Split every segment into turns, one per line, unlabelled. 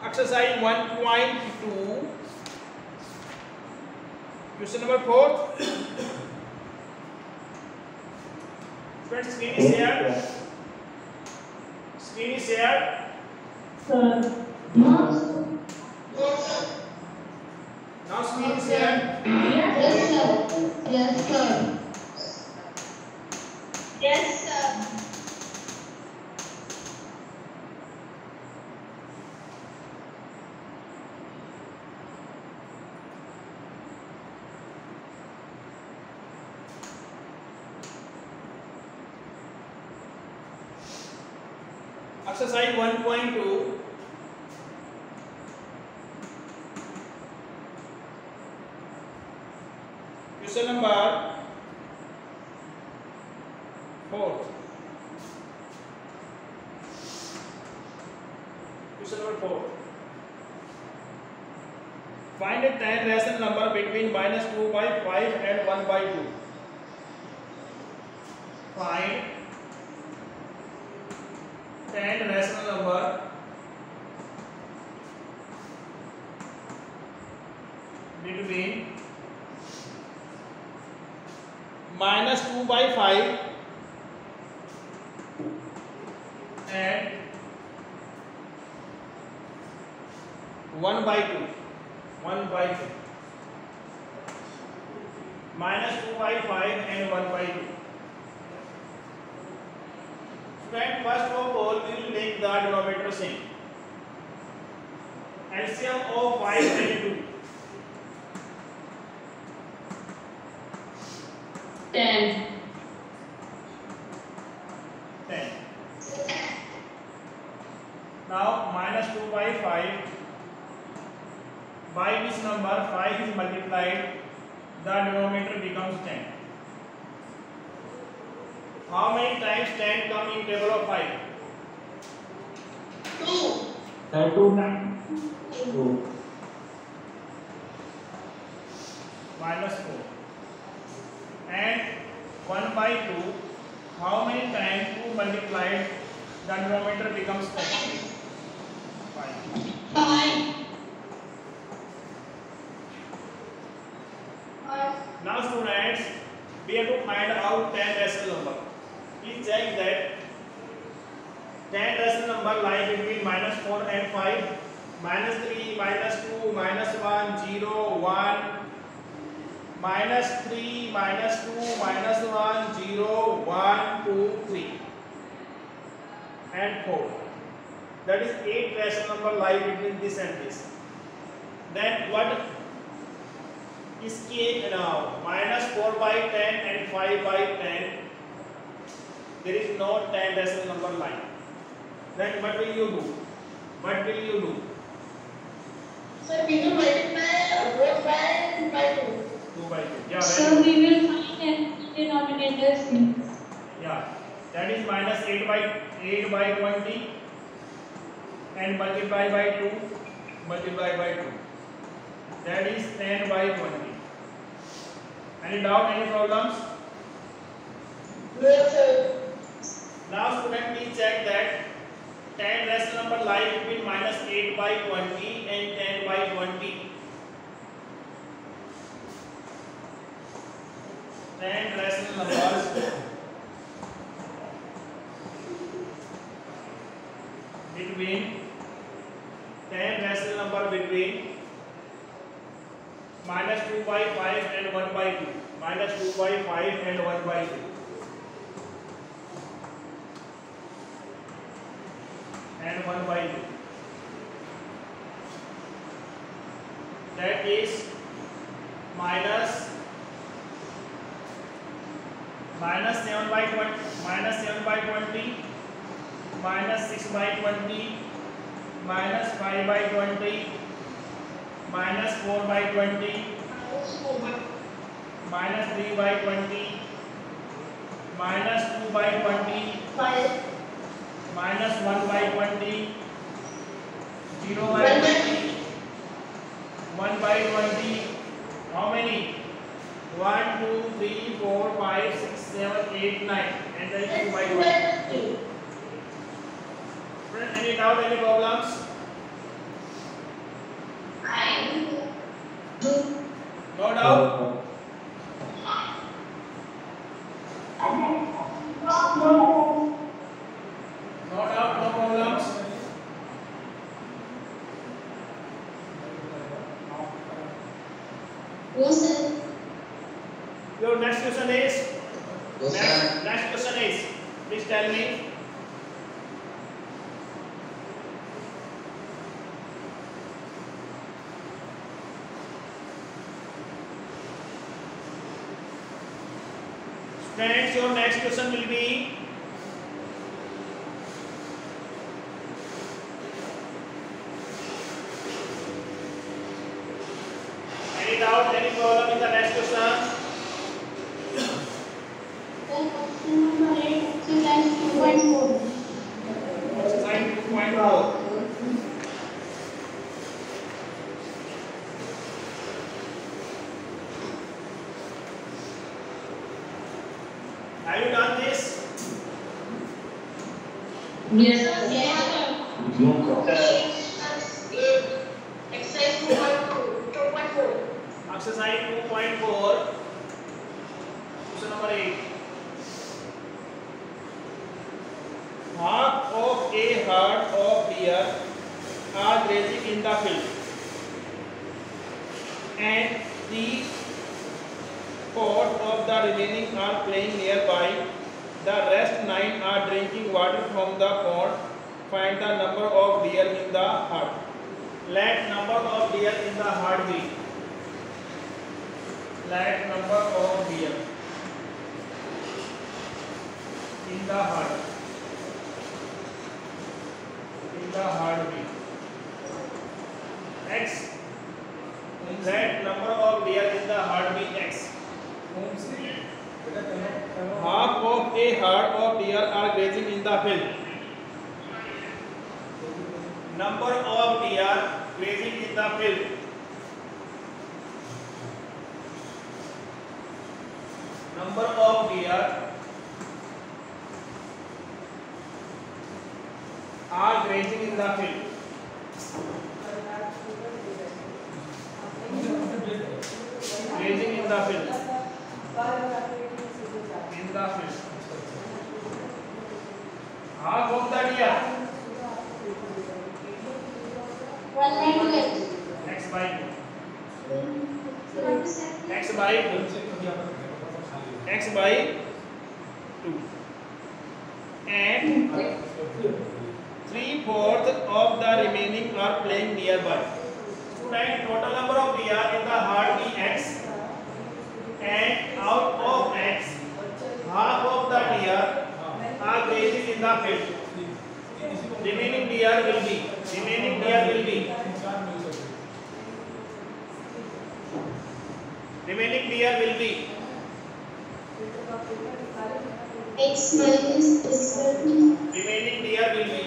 Exercise 1.2. Question number 4. Friends, screen is shared. Screen is shared.
Sir.
Now screen is shared.
Yes, sir. Yes, sir. Yes, sir.
Exercise 1.2. Question number 4. Question number 4. Find a 10 rational number between -2/5 and 1/2. Find 10 rational number between -2/5 and 1/2. 1/2. -2/5 and 1/2. Student, first of all, we will make the denominator same. LCM of 5 and 2.
10.
10. Now -2/5 by which number 5 is multiplied, the denominator becomes 10. How many times 10 come in table of 5?
2.
2 times 2.
-4. And 1/2, how many times 2 multiplied, the denominator becomes 10? 5.
5.
Now students, we have to find out 10 rational number. Please check that 10 rational number lie between -4 and 5, -3, -2, -1, 0, 1, -3, -2, -1, 0, 1, 2, 3 and 4. That is 8 rational number lie between this and this. Then what is K now? -4/10 and 5/10. There is no 10 rational number line. Then what will you do? What will you do?
So we will multiply 4 by 2.
2/2. Yeah,
So
very
we
good.
will find denominators.
Yeah, that is -8/20 and multiply by 2. Multiply by 2. That is 10/20. Any doubt? Any problems?
No, sir.
Now student, please check that 10 rational number lie between -8/20 and 10/20. 10 rational numbers between 10 rational number between -2/5 and 1/2. -2/5 and 1/2. And 1/2. That is -7/20, -7/20, -6/20, -5/20, -4/20, -3/20, -2/20,
Five.
-1/20, 0/20, 1/20. How many? 1, 2, 3, 4, 5, 6, 7, 8, 9. And then 2/20. Friend, any doubt, any problems? No doubt? No doubt, no problems.
Yes, sir.
Your next question is?
Yes, sir.
Next question is, please tell me. Friends, your next question will be any doubt, any problem in the next question?
Question number 8, exercise 2.4.
Exercise 2.4. Have you done this?
Yes, sir. Exercise 2.4.
Exercise 2.4. Question number 8. Half of a herd of deer are grazing in the field, and 3/4 of the remaining are playing nearby. The rest 9 are drinking water from the pond. Find the number of deer in the herd. Let number of deer in the herd be. Let number of deer in the herd. In the herd be X. Let number of deer in the herd be X. Half of a herd of deer are grazing in the field. Number of deer grazing in the field. Number of deer are grazing in the field. Grazing in the field. In the field. Half of the deer.
1.8.
X by 2. And 3/4 of the remaining are playing nearby. Student, total number of deer in the herd be X, and out of X, half of the deer are grazing in the field. Remaining deer will be.
X minus X by 2.
Remaining deer will be.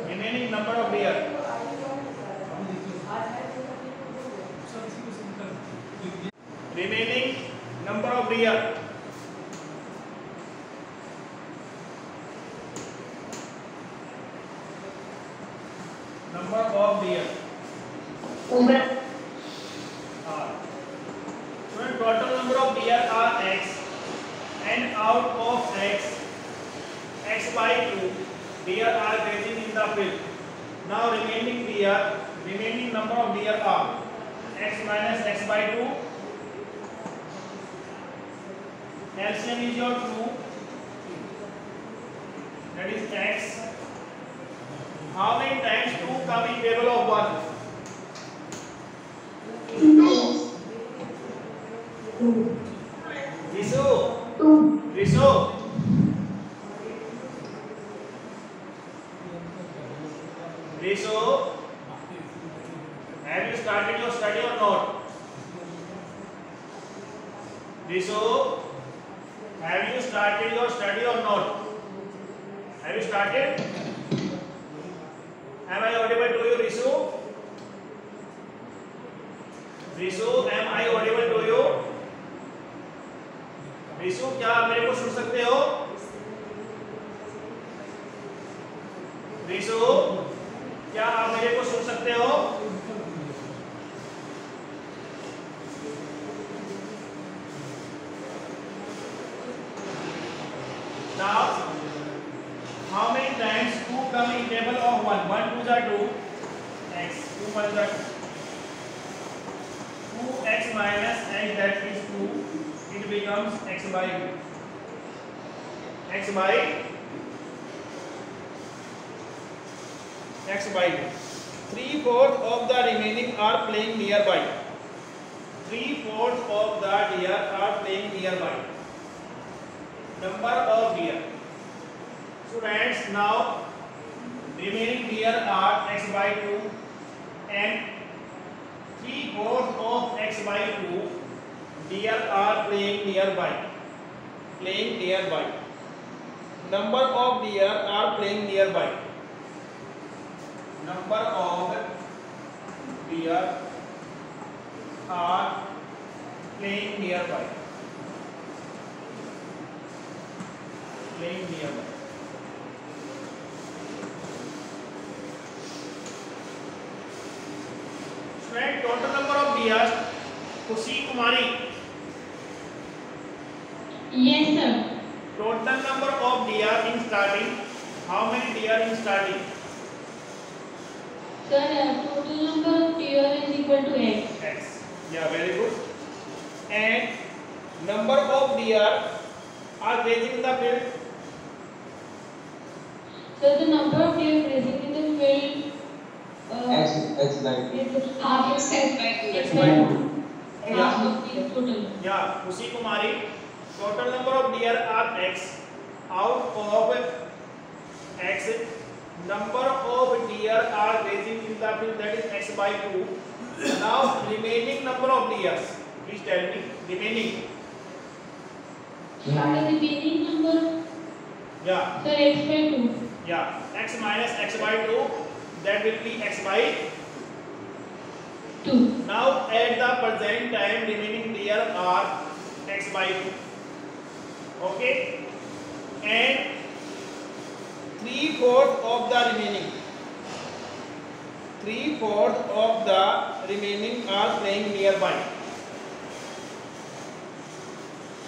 Remaining number of deer. Remaining number of deer. Number of deer. So total number of deer are X, and out of X, X by 2, deer are grazing in the field. Now remaining number of deer are X minus X by 2. LCM is your 2. That is X. How many times 2 come in table of 1? Riso. Have you started your study or not? Riso, have you started your study or not? Have you started? Am I audible to you, Risu? Risu, am I audible to you? Risu, क्या आप मेरे को सुन सकते हो? रिशु, क्या आप मेरे को सुन सकते हो? Now, how many times 2 come in table of 1? 1 2s are 2, x 2 1s are 2x minus x, that is 2. It becomes x by 2. 3/4 of the remaining are playing nearby. 3/4 of the deer are playing nearby. Number of deer. Students, now remaining deer are x by 2 and 3/4 of x by 2 deer are playing nearby. Number of deer are playing nearby. Number of deer are playing nearby. Student, total number of deer. Kushi Kumari.
Yes, sir.
Total number of deer in starting. How many deer in starting?
Sir, total number of deer is equal to x.
X. Yeah, very good. And number of deer are grazing in the field.
So the number of deer grazing in the field
X like
is half of x by 2.
X by 2.
Half of the total.
Yeah, Kushi Kumari. Total number of deer are x. Out of x, number of deer are grazing in the field, that is x by 2. Now remaining number of deer. Please tell me remaining.
The remaining number,
Yeah.
sir, x by 2.
Yeah. X minus x by 2. That will be x by
2.
Now at the present time remaining deer are x by 2. Okay. And 3/4 of the remaining. 3/4 of the remaining are playing nearby.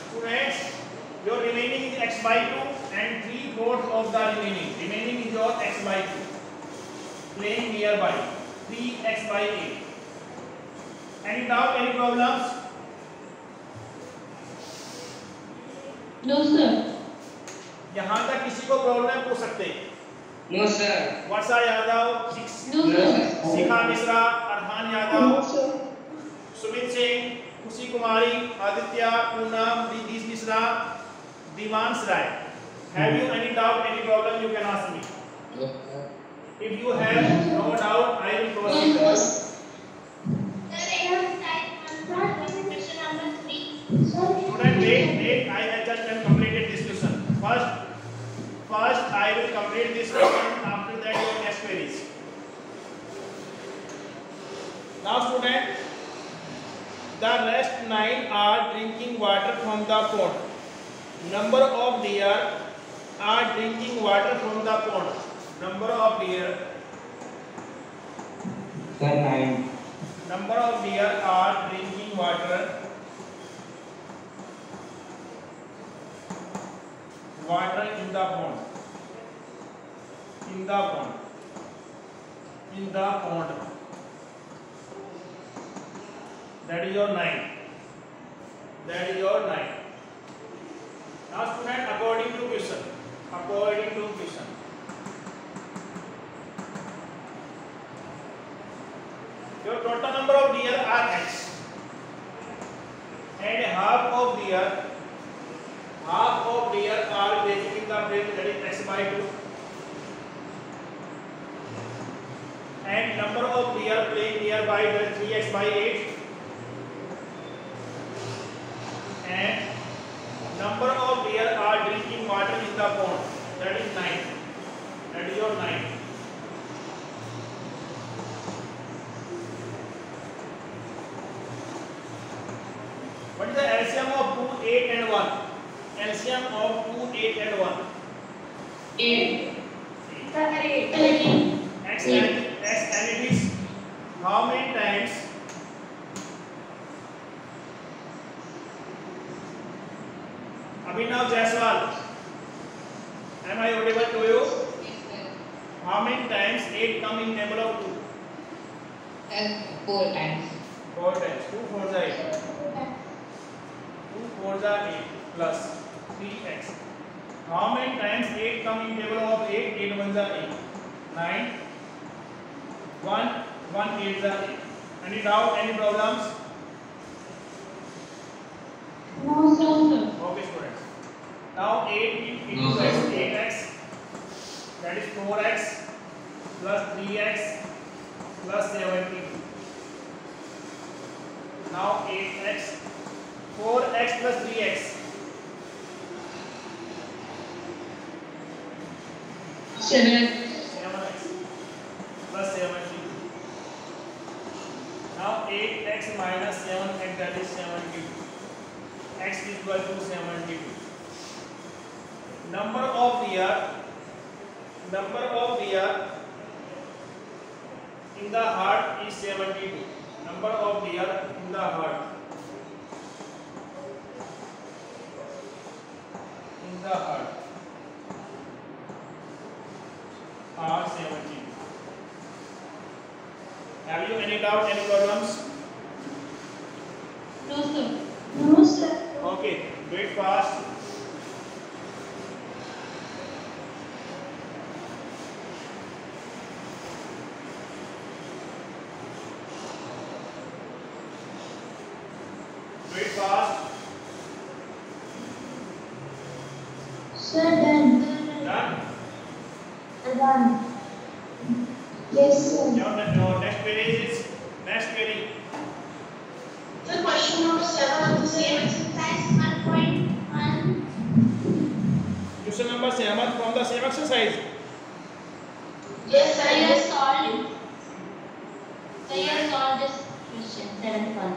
Students, your remaining is x by 2 and 3/4 of the remaining is your x by 2. Playing nearby. 3x by 8. Any doubt, any problems?
No, sir.
यहाँ तक किसी को problem पूछ सकते हैं?
No, sir.
वर्षा Yadav,
No, sir.
शिखा मिश्रा, अरहान यादव, सुमित सिंह, खुशी कुमारी, आदित्य, पूनम, रिद्धि मिश्रा, दिवांश राय. Have you any doubt, any problem? You can ask me.
Yes, sir.
If you have no doubt, I will proceed. Student, wait. I have just completed this question. First, I will complete this question. After that, your next queries. Now, student, the rest 9 are drinking water from the pond. Number of deer are drinking water from the pond. Number of deer.
Sir 9.
Number of deer are drinking water. Water in the pond. In the pond. That is your 9. Now, student, according to question. Your total number of deer are x, and half of deer are grazing in the field, that is x by 2, and number of deer playing nearby, that is 3x by 8, and number of deer are drinking water in the pond, that is 9. That is your 9. What is the LCM of 2, 8 and 1? LCM of 2, 8 and 1.
8.
X and it is how many times? Abhinav Jaiswal, am I audible to you? How many times 8 come in table of 2?
4 times.
4 times. 2 4s are 8. 2 4s are 8 plus 3x. How many times 8 come in table of 8? 8 1s are 8. 9. 1 8s are 8. Any doubt? Any problems?
No, sir.
Okay, students. Now 8 into
No, sir.
x, 8x, that is 4x plus 3x plus 17. Now 8x, 4x plus 3x. 7x plus 17. Now 8x minus 7x, that is 72. X is equal to 72. Number of the year in the heart is 72. Number of the year in the heart are 72. Have you any doubt, any problems?
No, sir.
Okay, do it fast. Do it fast.
Sir, done.
Done.
Yes, sir.
Your next query is next query.
The question number 7 of the same exercise 1.1.
Question number 7 from the same exercise.
Yes, sir. I have solved this question 7.1.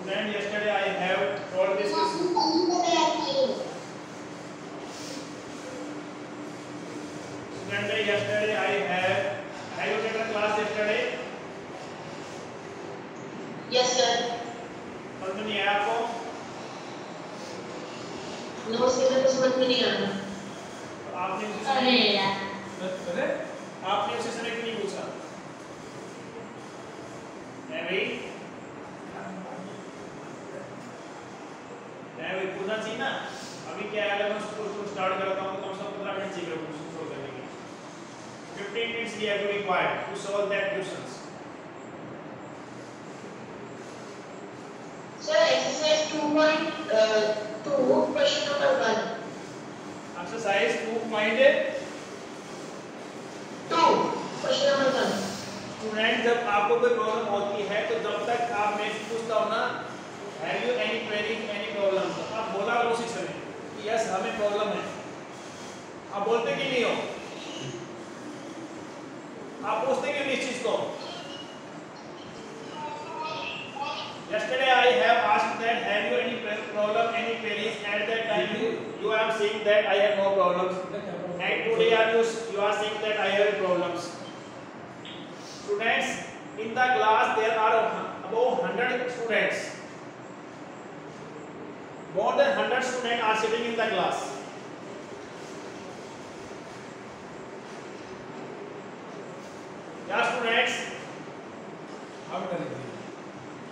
Student, yesterday I have solved this question. Student, yesterday I have you taken class yesterday?
Yes, sir.
समझ में नहीं आया आपको?
No, sir, तो समझ में नहीं आया।
तो आपने उसी
अरे यार।
आपने उसी समय क्यों नहीं पूछा? है भाई पूछना चाहिए ना। अभी क्या है, अगर मैं उसको स्टार्ट करता हूँ तो कम से कम 15 मिनट चाहिए क्वेश्चन सोल्व करने के लिए। 15 minutes we have to required to solve that questions.
Sir, exercise 2.2, question number 1.
Exercise 2.2,
question number 1.
Student जब आपको कोई प्रॉब्लम होती है तो जब तक आप मैं पूछता हूँ ना have you any query any problem, तो आप बोला करो उसी समय कि यस हमें प्रॉब्लम है। आप बोलते कि नहीं हो? आप पूछते क्यों नहीं इस चीज को? Yesterday I have asked that have you any problem, any queries? At that time you are saying that I have no problems. And today you are saying that I have problems. Students, in the class there are above 100 students. More than 100 students are sitting in the class. Yeah, students.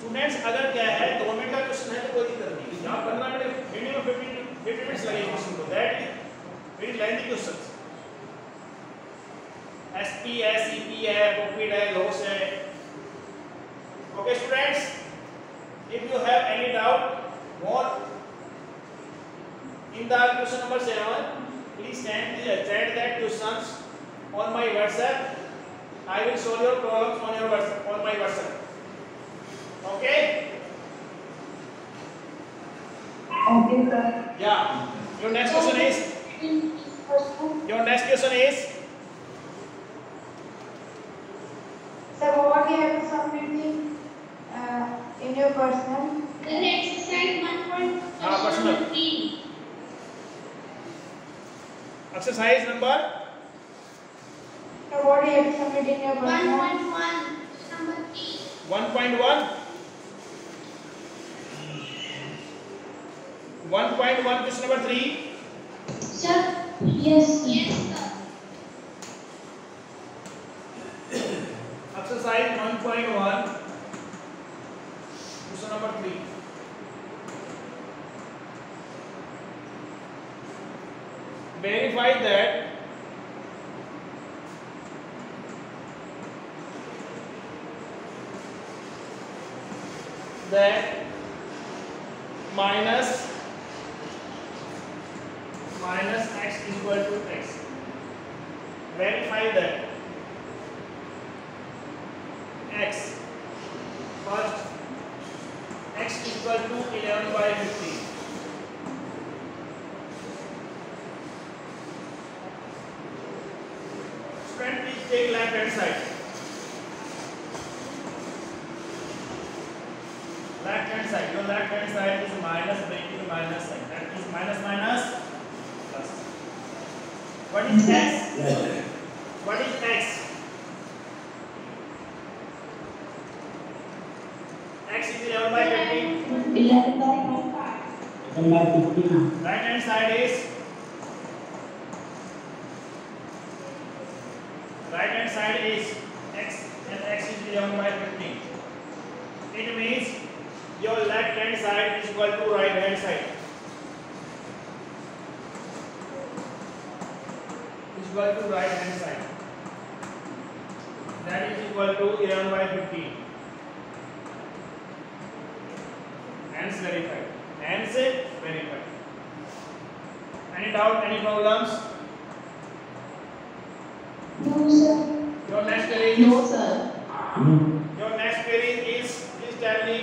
Students अगर क्या है 2 minute का question है तो कोई दिक्कत नहीं, यहाँ 15 मिनट मिनिमम 50 मिनट्स लगेंगे क्वेश्चन को। That is very lengthy questions. SP है, सीपी है, प्रॉफिट है, लॉस है। Okay students, if you have any doubt more in the question number 7, please send that questions on my WhatsApp. I will solve your problems on your WhatsApp, on my WhatsApp. Okay?
Okay, sir.
Yeah. Your next question is? Your next question is?
Sir, what you have to submit in your personal?
Then exercise 1.3.
personal. Exercise number
So what you have to submit in your personal?
1.1, number 3.
1.1. 1.1 question number 3.
Sir? Yes. Yes, sir.
Exercise 1.1 question number 3. Verify that minus x equal to x. Verify that x, first x equal to 11 by 15. Student, please take left hand side. Left hand side. Your left hand side is minus, breaking minus sign. That is minus minus plus. What is x? What is x? X is 11 by 15.
11 by 5.
Right hand side is x, and x is 11 by 15. It means your left hand side is equal to right hand side. Is equal to right hand side. That is equal to 11 by 15. Hence verified. Hence verified. Any doubt? Any problems?
No, sir.
Your next query is.
No, sir.
Your next query is. Please tell me.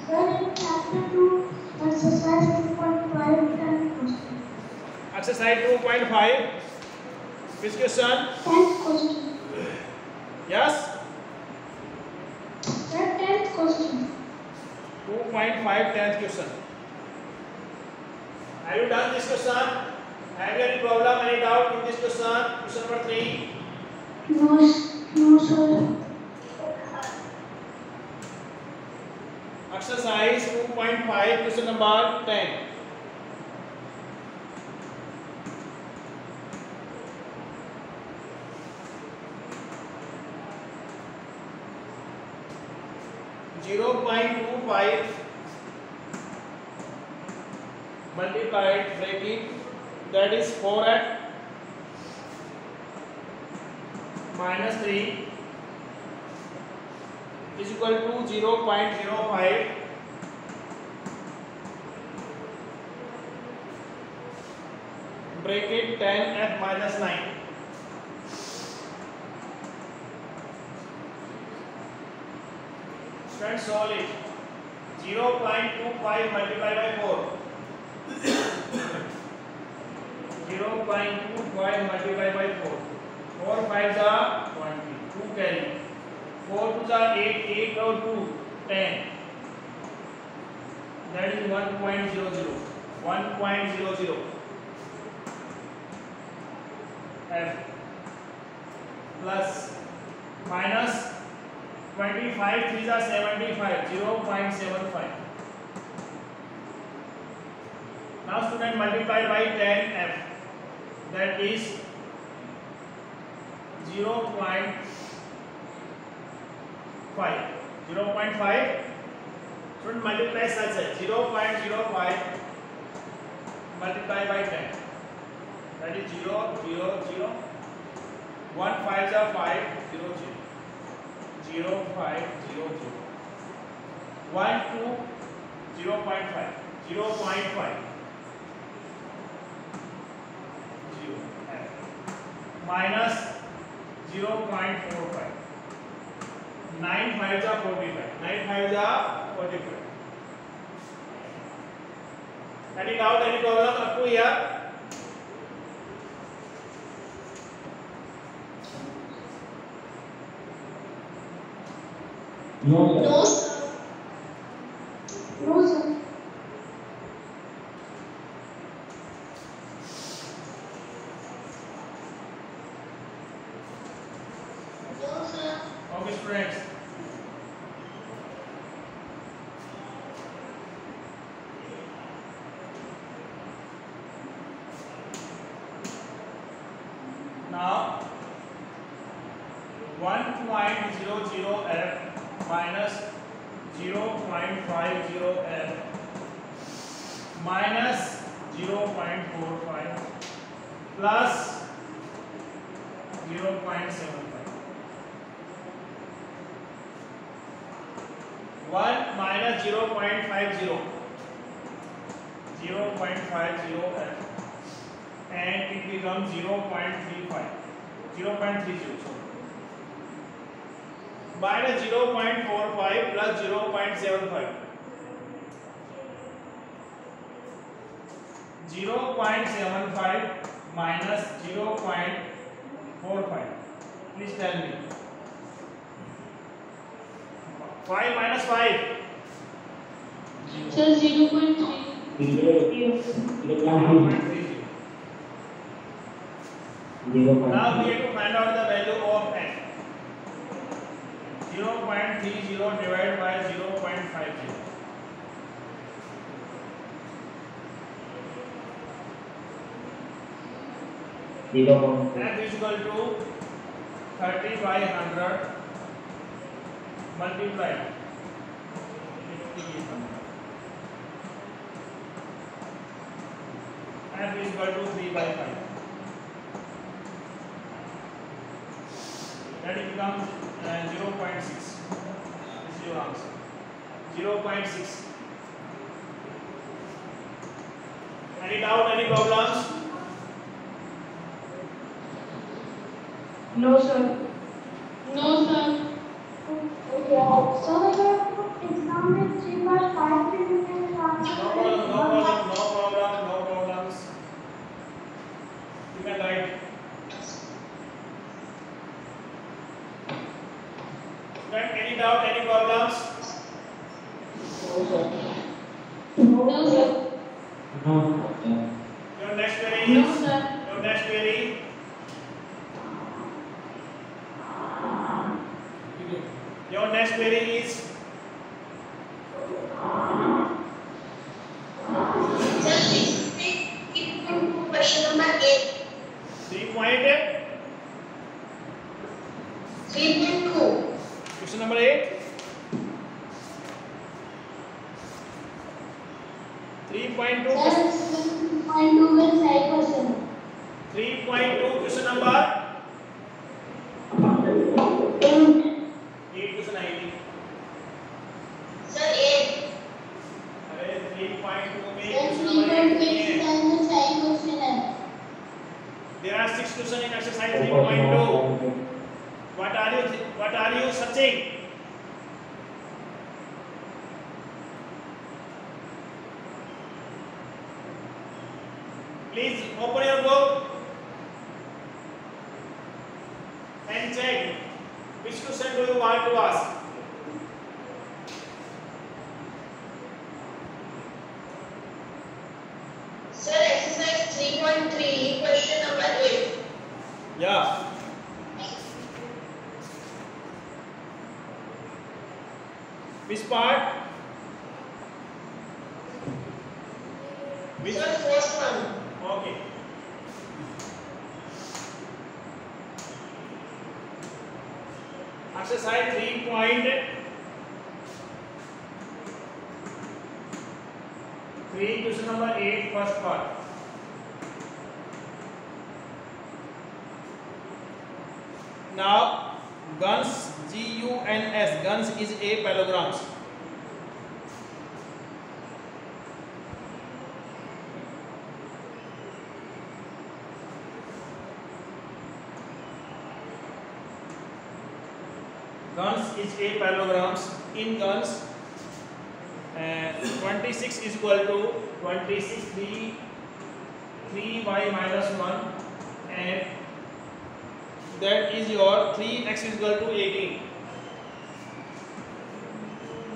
Sir, in chapter 2, exercise 2.5 and question.
Exercise 2.5. Which question?
10th question.
Yes.
Sir, 10th question.
2.5 10th question. Have you done this question? Have you any problem, any doubt in this question? Question number 3.
No, sir.
Exercise 2.5 question number 10. .25 multiplied bracket, that is 4x minus 3 is equal to 0.05 bracket 10f minus 9. Students, solve it. 0.25 multiplied by 4. 0.25 multiplied by 4. 4 5s are 20. 2 carry. 4 2s are 8. 8 or 2 10. That is 1.00. 1.00 f plus minus 25 3s are 75. 0.75. Now student, multiply by 10f, that is 0.5. 0.5. Student, multiply such as 0.05 multiply by 10, that is 0 0 0. 1 5s are 5. 0 0 0 5 0 0. 1 2 0.5 0.5 minus 0.45. 9 5s are 45. 9 5s are 45. Any doubt, any problem up to here?
No, sir. No, sir.
0.00f minus 0.50f minus 0.45 plus 0.75. 1 minus 0.50 0.50f and it becomes 0.35 0.30 minus 0.45 plus 0.75 0.75 minus 0.45. Please tell me. 5 minus 5.
Sir, 0.3.
0.30. Now we have to find out the value of n. 0.30 divided by 0.50. F is equal to 30 by 100 multiplied 50. F is equal to 3 by 5. That becomes 0.6. This is your answer. 0.6. Any doubt? Any problems?
No, sir.
No, sir.
Okay. So, your exam is 3 by 5 kilometers.
No problems. You can write. Then any doubt? Any problems?
No, sir.
Your next query
No,
is.
sir.
Your next query. Your next query is.
Question number 8.
3.2.
3.2.
Question number 8. 3.2.
Sir, 3.2 will 5%.
3.2 question number
8.
8 question ID.
Sir, 8.
अरे 3.2 में
Sir,
question number 8 नहीं है.
3.2 question है.
There are 6 questions in exercise 3.2. What are you searching? Please open your book and check which question do you want to ask.
Sir, exercise 3.3, question number 8.
Yeah. Which part? Which?
Sir, first one.
Okay. Exercise 3.3 question number 8 first part. Now guns GUNS guns is a parallelograms. Guns is a parallelograms. In guns 26 is equal to 26 3y minus 1 and that is your 3x is equal to 18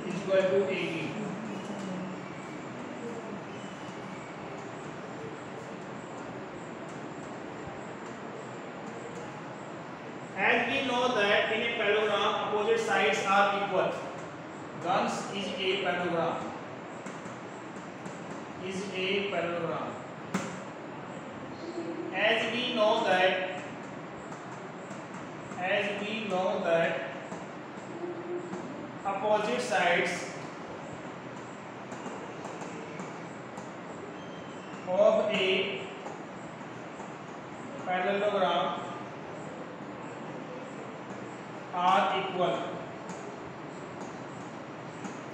is equal to 18. As we know that in a parallelogram opposite sides are equal. Guns is a parallelogram. Is a parallelogram. As we know that opposite sides of a parallelogram are equal.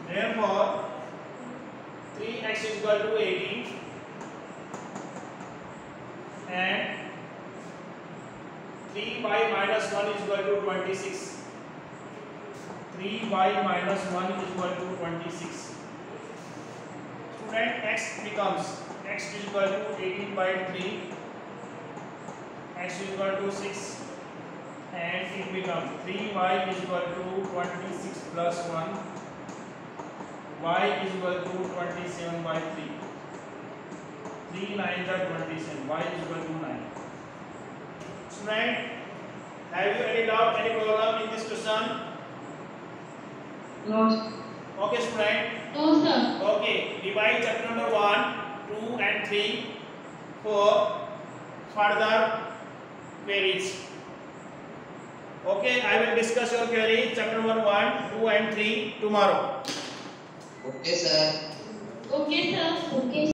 Therefore 3x is equal to 18 and 3y minus 1 is equal to 26. 3y minus 1 is equal to 26. Student, x becomes x is equal to 18 by 3, x is equal to 6, and it becomes 3y is equal to 26 plus 1, y is equal to 27 by 3. 3 9s are 27, y is equal to 9. Student, have you any doubt, any problem in this question?
No.
Okay, student.
No, sir.
Okay, divide chapter number 1, 2 and 3 for further queries. Okay, I will discuss your query chapter number 1, 2 and 3 tomorrow.
Okay, sir.
Okay, sir. Okay.